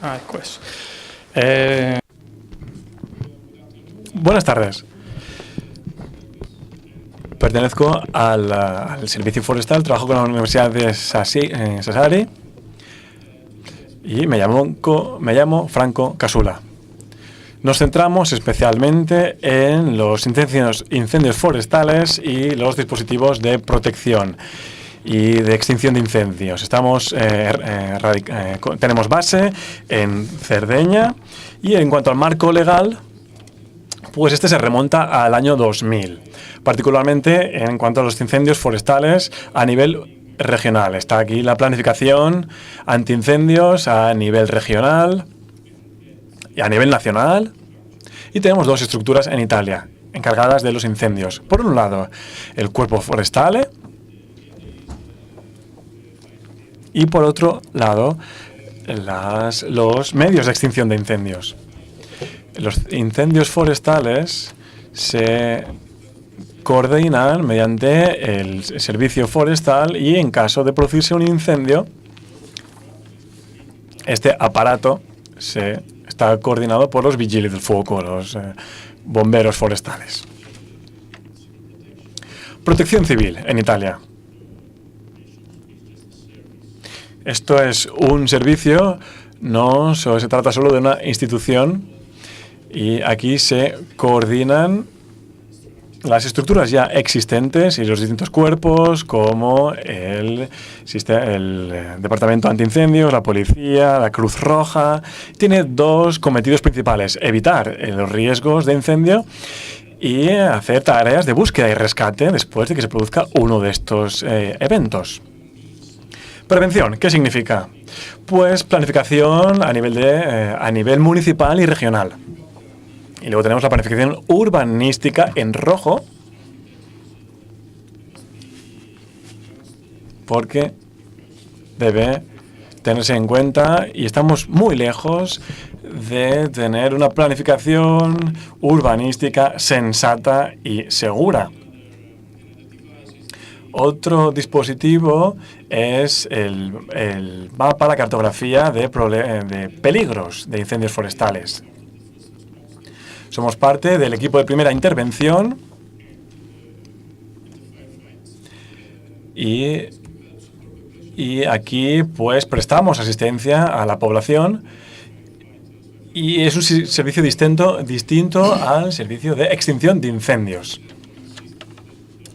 Pues. Buenas tardes. Pertenezco al servicio forestal, trabajo con la Universidad de Sassari y me llamo Franco Casula. Nos centramos especialmente en los incendios forestales y los dispositivos de protección y de extinción de incendios. Tenemos base en Cerdeña y en cuanto al marco legal, pues este se remonta al año 2000, particularmente en cuanto a los incendios forestales a nivel regional. Está aquí la planificación antiincendios a nivel regional y a nivel nacional. Y tenemos dos estructuras en Italia encargadas de los incendios. Por un lado, el Cuerpo Forestale y por otro lado, los medios de extinción de incendios. Los incendios forestales se coordinan mediante el servicio forestal y en caso de producirse un incendio, este aparato está coordinado por los vigili del fuoco, los bomberos forestales. Protección civil en Italia. Esto es un servicio, no se trata solo de una institución, y aquí se coordinan las estructuras ya existentes y los distintos cuerpos, como el Departamento Antiincendios, la Policía, la Cruz Roja. Tiene dos cometidos principales: evitar los riesgos de incendio y hacer tareas de búsqueda y rescate después de que se produzca uno de estos eventos. Prevención, ¿qué significa? Pues planificación a nivel municipal y regional. Y luego tenemos la planificación urbanística en rojo, porque debe tenerse en cuenta y estamos muy lejos de tener una planificación urbanística sensata y segura. Otro dispositivo es el mapa, la cartografía de peligros de incendios forestales. Somos parte del equipo de primera intervención y aquí pues prestamos asistencia a la población y es un servicio distinto al servicio de extinción de incendios.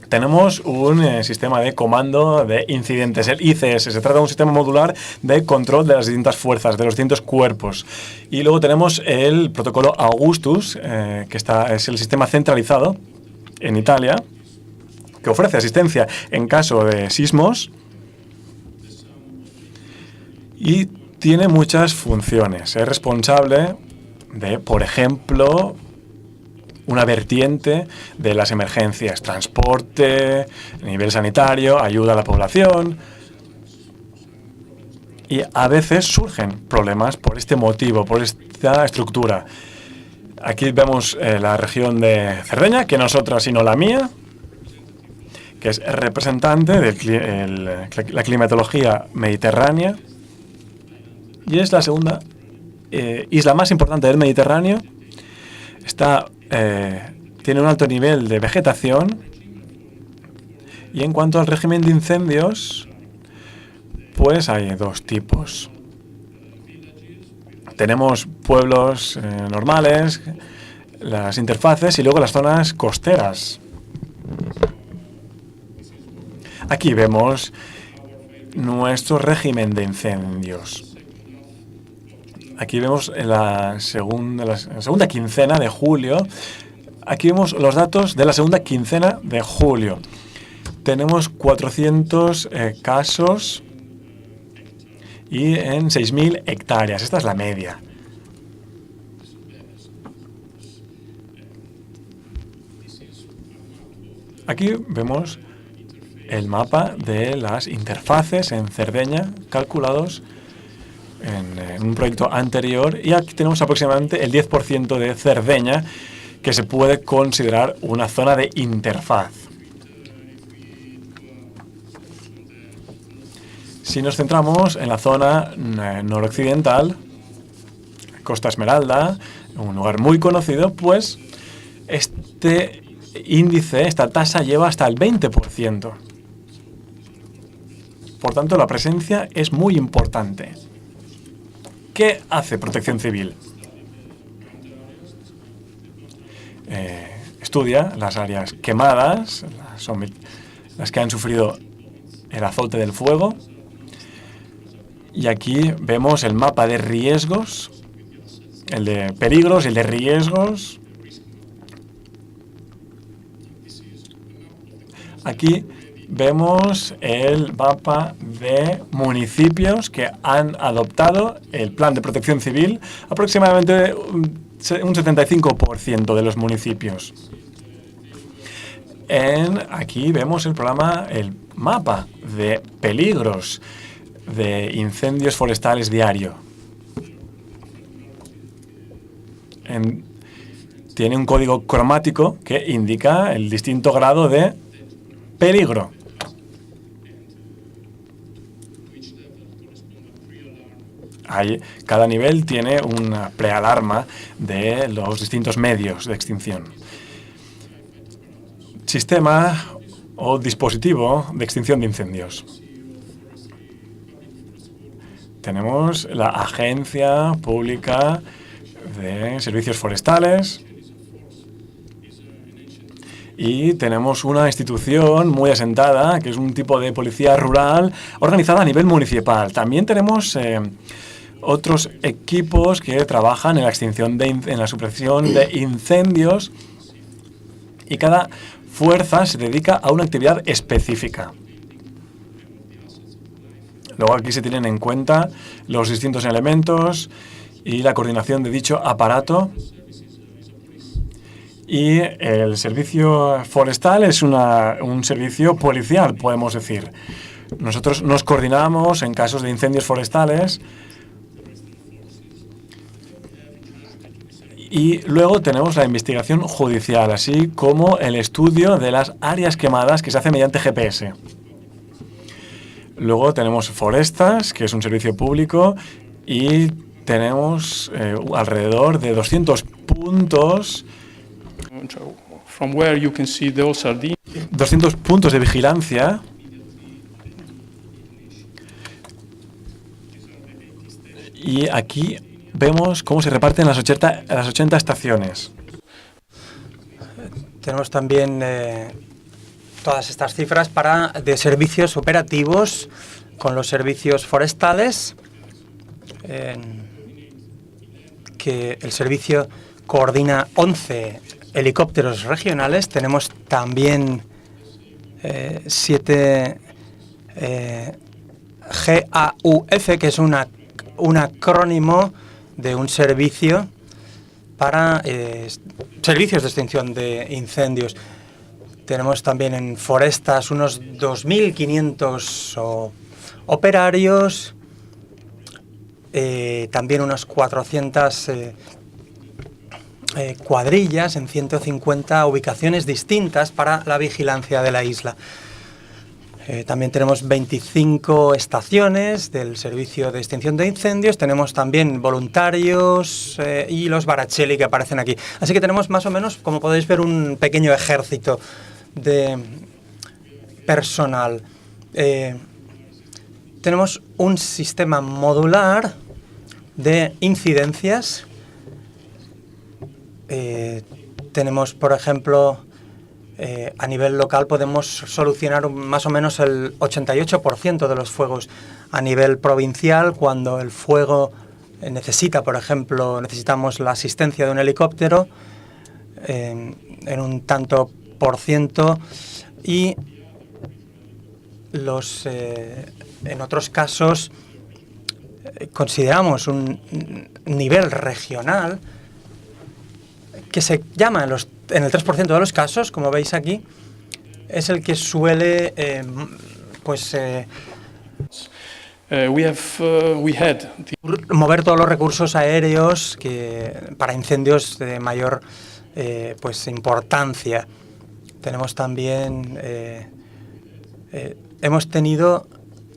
Tenemos un sistema de comando de incidentes, el ICS. Se trata de un sistema modular de control de las distintas fuerzas, de los distintos cuerpos. Y luego tenemos el protocolo Augustus, que es el sistema centralizado en Italia, que ofrece asistencia en caso de sismos y tiene muchas funciones. Es responsable de, por ejemplo, una vertiente de las emergencias: transporte, nivel sanitario, ayuda a la población. Y a veces surgen problemas por este motivo, por esta estructura. Aquí vemos la región de Cerdeña, que no es otra sino la mía, que es representante de la climatología mediterránea y es la segunda isla más importante del Mediterráneo. Tiene un alto nivel de vegetación y en cuanto al régimen de incendios, pues hay dos tipos. Tenemos pueblos normales, las interfaces y luego las zonas costeras. Aquí vemos nuestro régimen de incendios. Aquí vemos la segunda quincena de julio. Aquí vemos los datos de la segunda quincena de julio. Tenemos 400 casos y en 6.000 hectáreas. Esta es la media. Aquí vemos el mapa de las interfaces en Cerdeña calculados en un proyecto anterior, y aquí tenemos aproximadamente el 10% de Cerdeña que se puede considerar una zona de interfaz. Si nos centramos en la zona noroccidental, Costa Esmeralda, un lugar muy conocido, pues este índice, esta tasa lleva hasta el 20%. Por tanto, la presencia es muy importante. ¿Qué hace Protección Civil? Estudia las áreas quemadas, las que han sufrido el azote del fuego. Y aquí vemos el mapa de riesgos, el de peligros y el de riesgos. Aquí vemos el mapa de municipios que han adoptado el plan de protección civil, aproximadamente un 75% de los municipios. Aquí vemos el mapa de peligros de incendios forestales diario. Tiene un código cromático que indica el distinto grado de peligro. Cada nivel tiene una prealarma de los distintos medios de extinción. Sistema o dispositivo de extinción de incendios. Tenemos la Agencia Pública de Servicios Forestales y tenemos una institución muy asentada, que es un tipo de policía rural organizada a nivel municipal. También tenemos otros equipos que trabajan en la extinción en la supresión de incendios, y cada fuerza se dedica a una actividad específica. Luego aquí se tienen en cuenta los distintos elementos y la coordinación de dicho aparato. Y el servicio forestal es un servicio policial, podemos decir. Nosotros nos coordinamos en casos de incendios forestales. Y luego tenemos la investigación judicial, así como el estudio de las áreas quemadas que se hace mediante GPS. Luego tenemos Forestas, que es un servicio público, y tenemos alrededor de 200 puntos. 200 puntos de vigilancia. Y aquí vemos cómo se reparten las 80 estaciones. Tenemos también todas estas cifras de servicios operativos con los servicios forestales, que el servicio coordina 11 helicópteros regionales. Tenemos también 7 GAUF, que es un acrónimo de un servicio para servicios de extinción de incendios. Tenemos también en Forestas unos 2.500 operarios, también unas 400 cuadrillas en 150 ubicaciones distintas para la vigilancia de la isla. También tenemos 25 estaciones del servicio de extinción de incendios. Tenemos también voluntarios y los Barachelli que aparecen aquí. Así que tenemos más o menos, como podéis ver, un pequeño ejército de personal. Tenemos un sistema modular de incidencias. Tenemos, por ejemplo, a nivel local podemos solucionar más o menos el 88% de los fuegos. A nivel provincial, cuando el fuego necesitamos la asistencia de un helicóptero en un tanto por ciento, y en otros casos consideramos un nivel regional que se llama en el 3% de los casos, como veis aquí, es el que suele mover todos los recursos aéreos para incendios de mayor importancia. Tenemos también hemos tenido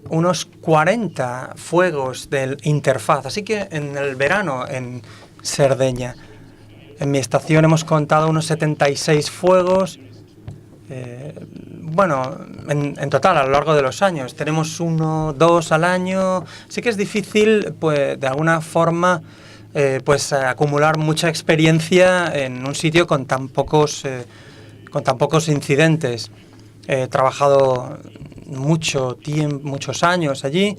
unos 40 fuegos del Interfaz. Así que en el verano en Cerdeña, en mi estación hemos contado unos 76 fuegos. Bueno, en total a lo largo de los años tenemos 1, 2 al año. Sí que es difícil, pues, de alguna forma, pues acumular mucha experiencia en un sitio con tan pocos incidentes. He trabajado muchos años allí.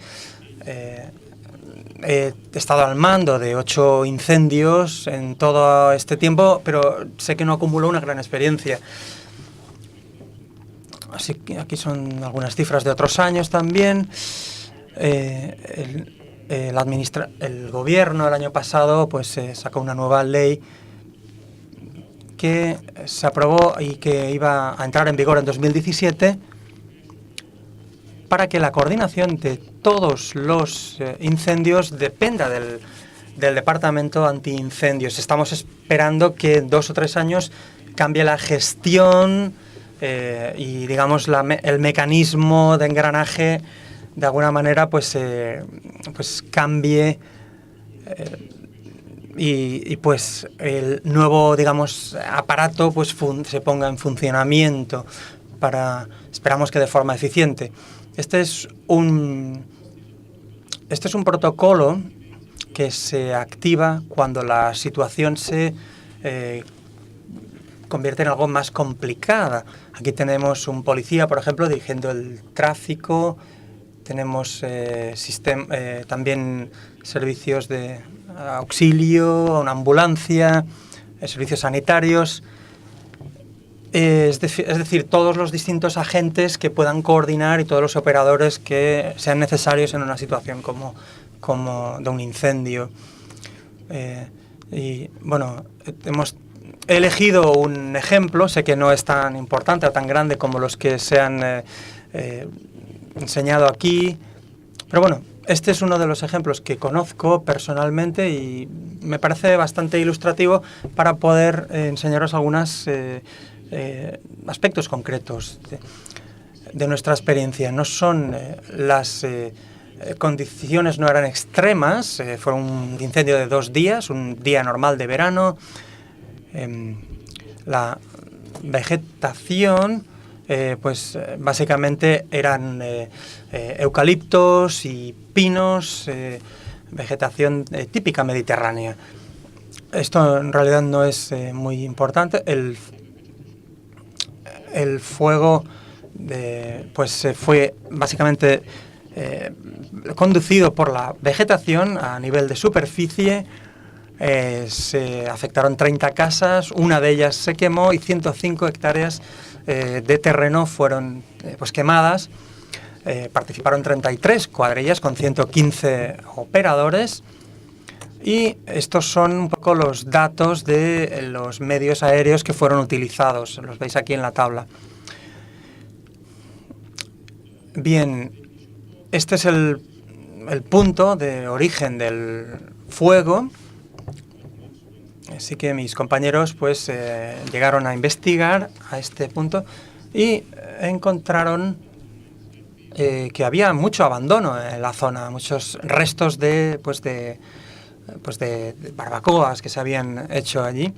He estado al mando de 8 incendios en todo este tiempo, pero sé que no acumulo una gran experiencia. Así que aquí son algunas cifras de otros años también. El gobierno el año pasado pues sacó una nueva ley que se aprobó y que iba a entrar en vigor en 2017 para que la coordinación de todos los incendios dependa del Departamento Antiincendios. Estamos esperando que en 2 o 3 años cambie la gestión y, digamos, el mecanismo de engranaje de alguna manera pues cambie y pues el nuevo, digamos, aparato pues se ponga en funcionamiento esperamos que de forma eficiente. Este es un protocolo que se activa cuando la situación se convierte en algo más complicada. Aquí tenemos un policía, por ejemplo, dirigiendo el tráfico. Tenemos también servicios de auxilio, una ambulancia, servicios sanitarios. Es decir, todos los distintos agentes que puedan coordinar y todos los operadores que sean necesarios en una situación como de un incendio. Y bueno, he elegido un ejemplo, sé que no es tan importante o tan grande como los que se han enseñado aquí, pero bueno, este es uno de los ejemplos que conozco personalmente y me parece bastante ilustrativo para poder enseñaros algunos aspectos concretos de nuestra experiencia. No son las condiciones no eran extremas, fue un incendio de 2 días, un día normal de verano. La vegetación pues básicamente eran eucaliptos y pinos, vegetación típica mediterránea. Esto en realidad no es muy importante. El fuego pues fue básicamente conducido por la vegetación a nivel de superficie. Se afectaron 30 casas, una de ellas se quemó y 105 hectáreas de terreno fueron pues quemadas. Participaron 33 cuadrillas con 115 operadores y estos son un poco los datos de los medios aéreos que fueron utilizados. Los veis aquí en la tabla. Bien, este es el punto de origen del fuego. Así que mis compañeros pues llegaron a investigar a este punto y encontraron que había mucho abandono en la zona, muchos restos de barbacoas que se habían hecho allí.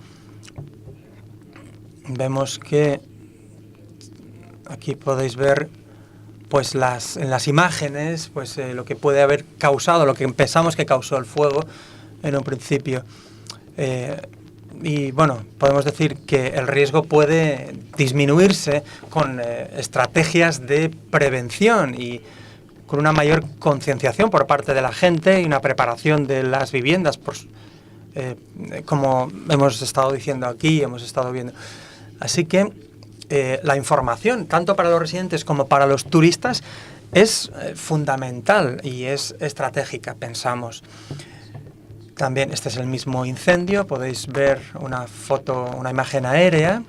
Vemos que aquí podéis ver pues en las imágenes pues lo que puede haber causado, lo que pensamos que causó el fuego en un principio. Y bueno, podemos decir que el riesgo puede disminuirse con estrategias de prevención y con una mayor concienciación por parte de la gente y una preparación de las viviendas, como hemos estado diciendo aquí, hemos estado viendo. Así que la información, tanto para los residentes como para los turistas, es fundamental y es estratégica, pensamos. También este es el mismo incendio, podéis ver una imagen aérea.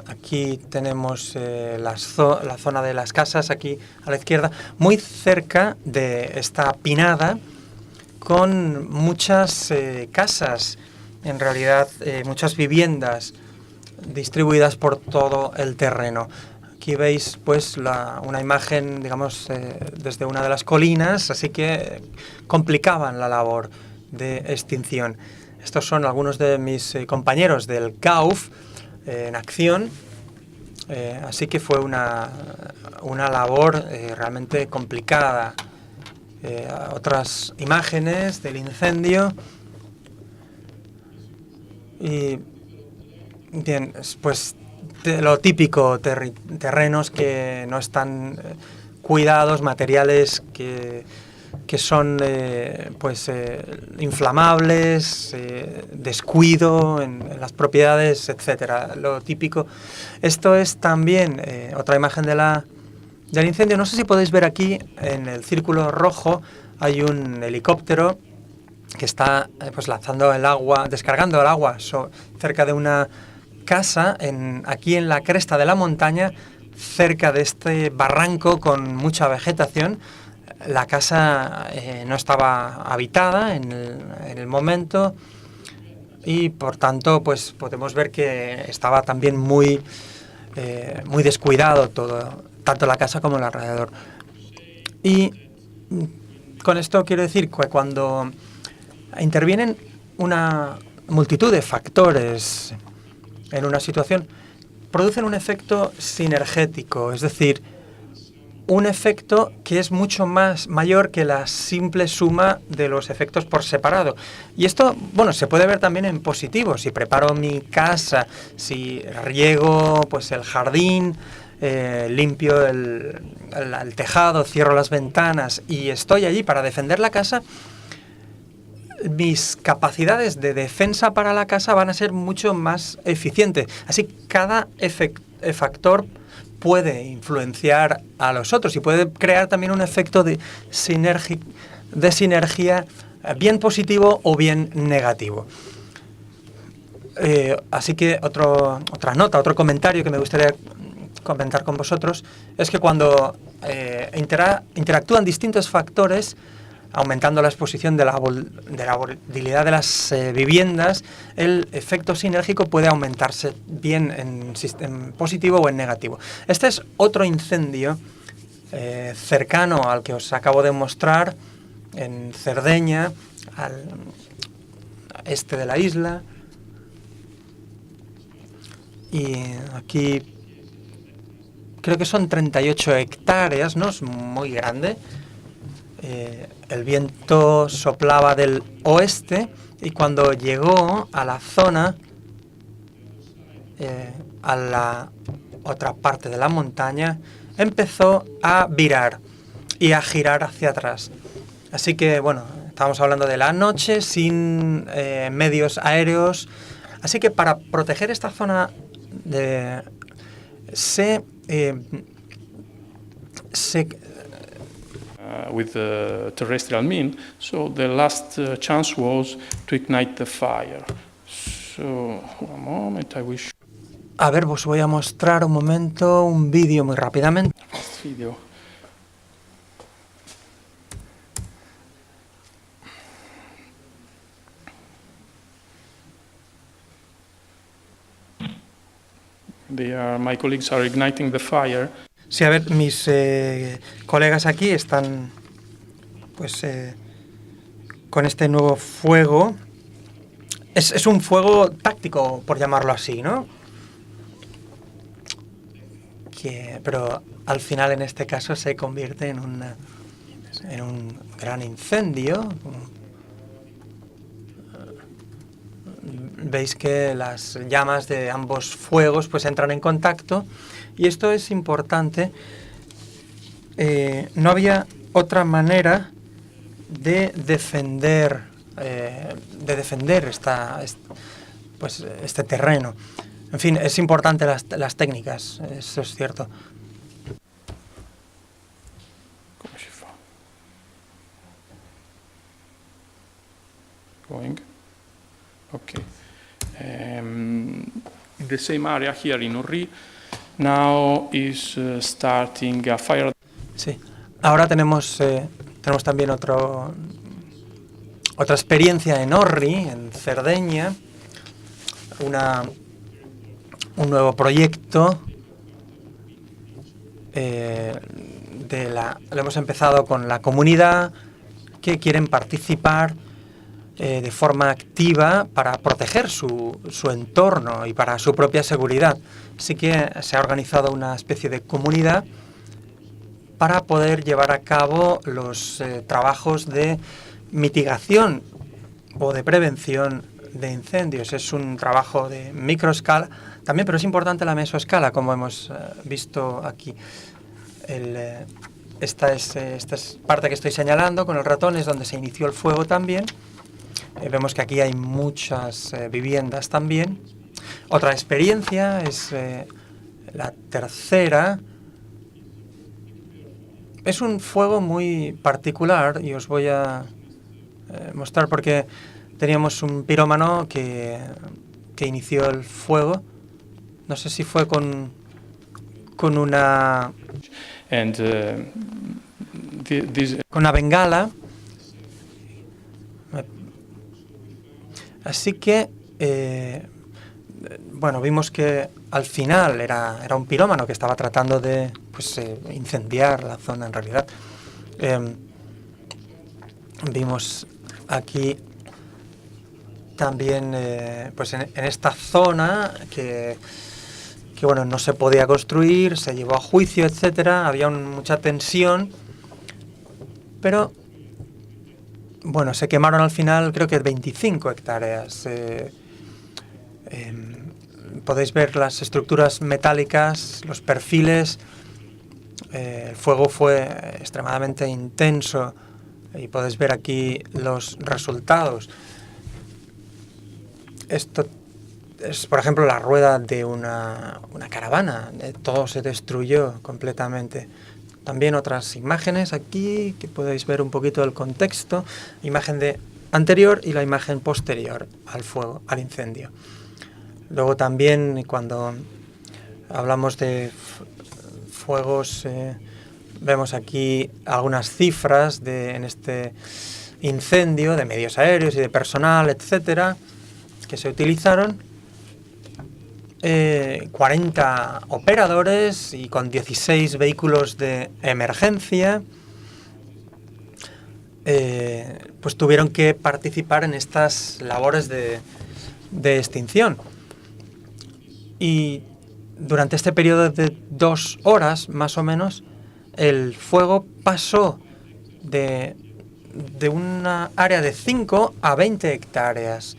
Aquí tenemos la zona de las casas, aquí a la izquierda, muy cerca de esta pinada, con muchas casas, en realidad muchas viviendas distribuidas por todo el terreno. Aquí veis pues una imagen, digamos, desde una de las colinas, así que complicaban la labor de extinción. Estos son algunos de mis compañeros del CAUF en acción, así que fue una labor realmente complicada. Otras imágenes del incendio. Y bien, pues lo típico, terrenos que no están cuidados, materiales que son inflamables, descuido en las propiedades, etcétera. Lo típico. Esto es también otra imagen del incendio. No sé si podéis ver aquí en el círculo rojo hay un helicóptero que está lanzando el agua, descargando el agua cerca de una casa aquí en la cresta de la montaña, cerca de este barranco con mucha vegetación. La casa no estaba habitada en el momento y por tanto pues podemos ver que estaba también muy descuidado todo, tanto la casa como el alrededor. Y con esto quiero decir que cuando intervienen una multitud de factores en una situación, producen un efecto sinergético, es decir, un efecto que es mucho mayor que la simple suma de los efectos por separado. Y esto, se puede ver también en positivo. Si preparo mi casa, si riego pues el jardín, limpio el tejado, cierro las ventanas y estoy allí para defender la casa, mis capacidades de defensa para la casa van a ser mucho más eficientes. Así, cada factor puede influenciar a los otros y puede crear también un efecto de sinergia bien positivo o bien negativo. Así que otra nota, otro comentario que me gustaría comentar con vosotros es que cuando interactúan distintos factores, aumentando la exposición de la volatilidad de las viviendas, el efecto sinérgico puede aumentarse bien en positivo o en negativo. Este es otro incendio cercano al que os acabo de mostrar en Cerdeña, al este de la isla. Y aquí creo que son 38 hectáreas, no es muy grande. El viento soplaba del oeste y cuando llegó a la zona, a la otra parte de la montaña, empezó a virar y a girar hacia atrás. Así que, estamos hablando de la noche, sin medios aéreos. Así que para proteger esta zona with the terrestrial mean, so the last chance was to ignite the fire. So, one moment, I wish. A ver, os voy a mostrar un momento un vídeo muy rápidamente. Video. My colleagues are igniting the fire. Sí, a ver, mis colegas aquí están con este nuevo fuego. Es un fuego táctico, por llamarlo así, ¿no? Pero al final, en este caso, se convierte en un gran incendio. Veis que las llamas de ambos fuegos entran en contacto. Y esto es importante. No había otra manera de defender este terreno. En fin, es importante las técnicas, eso es cierto. Come si fa? Going. Okay. In the same area here in Orri, now is starting a fire. Sí. Ahora tenemos también otra experiencia en Orri, en Cerdeña, un nuevo proyecto lo hemos empezado con la comunidad que quieren participar de forma activa para proteger su entorno y para su propia seguridad. Así que se ha organizado una especie de comunidad para poder llevar a cabo los trabajos de mitigación o de prevención de incendios. Es un trabajo de microescala también, pero es importante la mesoescala, como hemos visto aquí. Esta es parte que estoy señalando con el ratón, es donde se inició el fuego también. Vemos que aquí hay muchas viviendas también. Otra experiencia es la tercera. Es un fuego muy particular y os voy a mostrar porque teníamos un pirómano que inició el fuego. No sé si fue con una bengala. Así que, bueno, vimos que al final era un pirómano que estaba tratando de incendiar la zona en realidad. Vimos aquí también, pues en esta zona que bueno, no se podía construir, se llevó a juicio, etcétera, había mucha tensión, pero bueno, se quemaron al final creo que 25 hectáreas. Podéis ver las estructuras metálicas, los perfiles. El fuego fue extremadamente intenso y podéis ver aquí los resultados. Esto es, por ejemplo, la rueda de una caravana. Todo se destruyó completamente. También otras imágenes aquí que podéis ver un poquito del contexto. Imagen anterior y la imagen posterior al fuego, al incendio. Luego también cuando hablamos de fuegos, vemos aquí algunas cifras en este incendio de medios aéreos y de personal, etcétera, que se utilizaron. 40 operadores y con 16 vehículos de emergencia, pues tuvieron que participar en estas labores de extinción. Y durante este periodo de 2 horas, más o menos, el fuego pasó de una área de 5 a 20 hectáreas.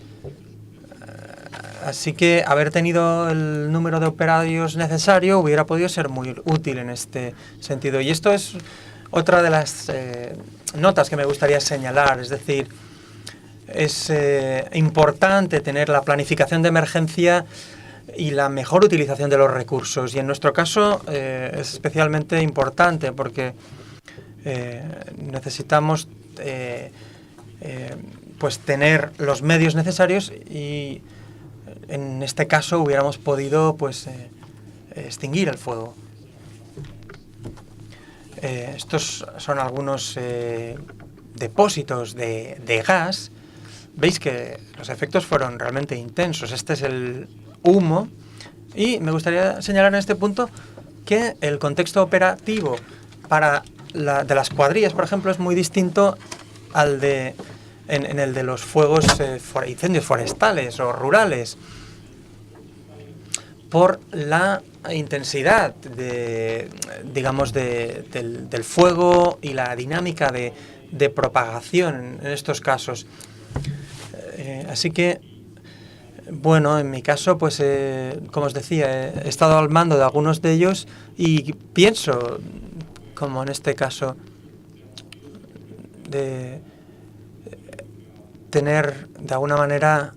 Así que haber tenido el número de operarios necesario hubiera podido ser muy útil en este sentido. Y esto es otra de las notas que me gustaría señalar. Es decir, es importante tener la planificación de emergencia y la mejor utilización de los recursos. Y en nuestro caso es especialmente importante porque necesitamos pues tener los medios necesarios y en este caso hubiéramos podido pues extinguir el fuego. Estos son algunos depósitos de gas. Veis que los efectos fueron realmente intensos. Este es el humo y me gustaría señalar en este punto que el contexto operativo de las cuadrillas, por ejemplo, es muy distinto al en el de los fuegos, incendios forestales o rurales, por la intensidad digamos del fuego y la dinámica de propagación en estos casos. Así que, bueno, en mi caso, pues como os decía, he estado al mando de algunos de ellos y pienso, como en este caso, de tener de alguna manera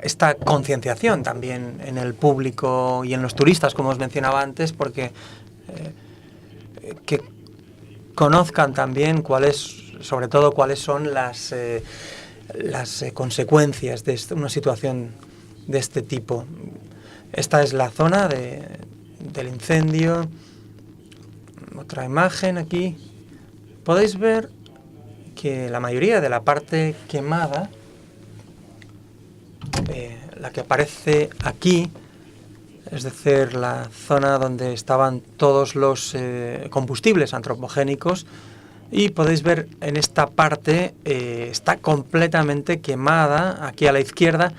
esta concienciación también en el público y en los turistas, como os mencionaba antes, porque que conozcan también sobre todo cuáles son las consecuencias de una situación de este tipo. Esta es la zona del incendio. Otra imagen aquí. Podéis ver que la mayoría de la parte quemada, la que aparece aquí, es decir, la zona donde estaban todos los combustibles antropogénicos, y podéis ver en esta parte está completamente quemada, aquí a la izquierda,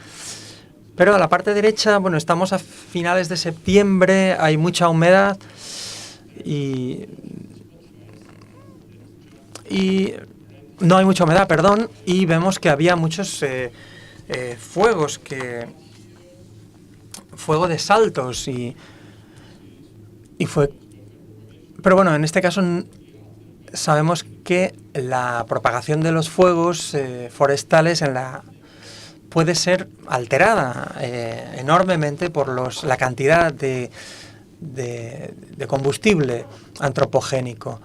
pero a la parte derecha, bueno, estamos a finales de septiembre, hay mucha humedad y no hay mucha humedad, perdón, y vemos que había muchos fuegos, fuego de saltos y fue, pero bueno, en este caso sabemos que la propagación de los fuegos forestales puede ser alterada enormemente por la cantidad de combustible antropogénico.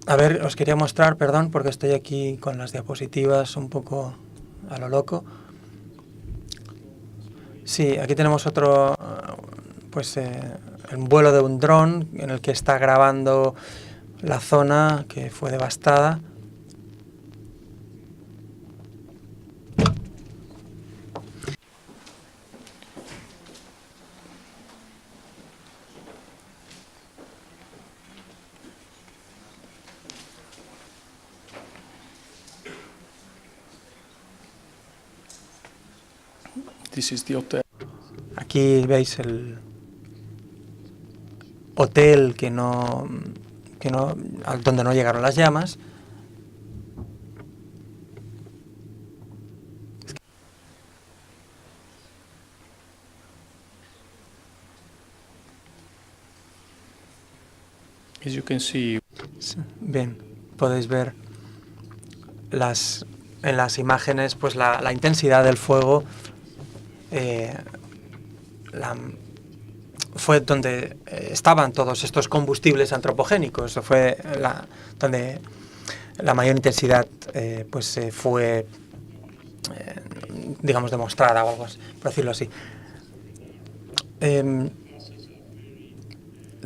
A ver, os quería mostrar, perdón, porque estoy aquí con las diapositivas un poco a lo loco. Sí, aquí tenemos otro, pues el vuelo de un dron en el que está grabando la zona que fue devastada. This is the hotel. Aquí veis el hotel donde no llegaron las llamas. As you can see, bien, podéis ver en las imágenes pues la intensidad del fuego. Fue donde estaban todos estos combustibles antropogénicos, fue donde la mayor intensidad fue digamos demostrada o algo así, por decirlo así.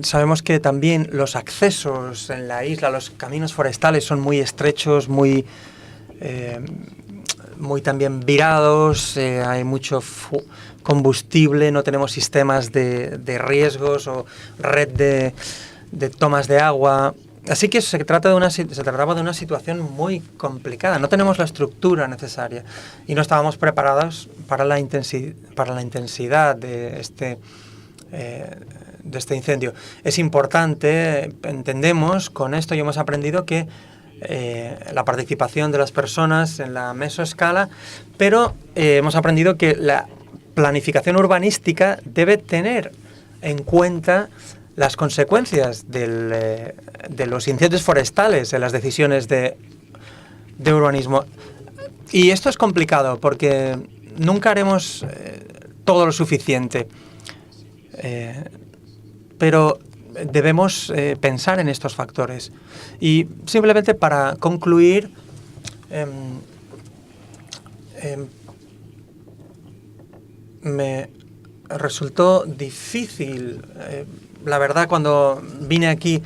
Sabemos que también los accesos en la isla, los caminos forestales son muy estrechos, muy también virados, hay mucho combustible, no tenemos sistemas de riesgos o red de tomas de agua. Así que se trataba de una situación muy complicada. No tenemos la estructura necesaria y no estábamos preparados para la intensidad de este incendio. Es importante, entendemos con esto y hemos aprendido que la participación de las personas en la mesoescala, pero hemos aprendido que la planificación urbanística debe tener en cuenta las consecuencias de los incendios forestales en las decisiones de urbanismo. Y esto es complicado porque nunca haremos todo lo suficiente, pero debemos pensar en estos factores. Y simplemente para concluir, me resultó difícil, la verdad, cuando vine aquí,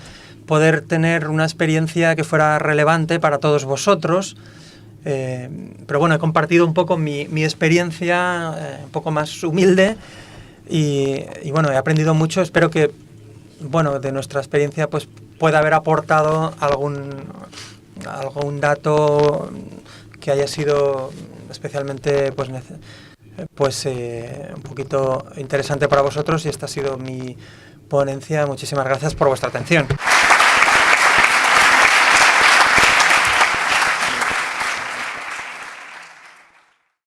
poder tener una experiencia que fuera relevante para todos vosotros. Pero bueno, he compartido un poco mi experiencia, un poco más humilde, y bueno, he aprendido mucho. Espero que, bueno, de nuestra experiencia pues pueda haber aportado algún dato que haya sido especialmente un poquito interesante para vosotros, y esta ha sido mi ponencia. Muchísimas gracias por vuestra atención.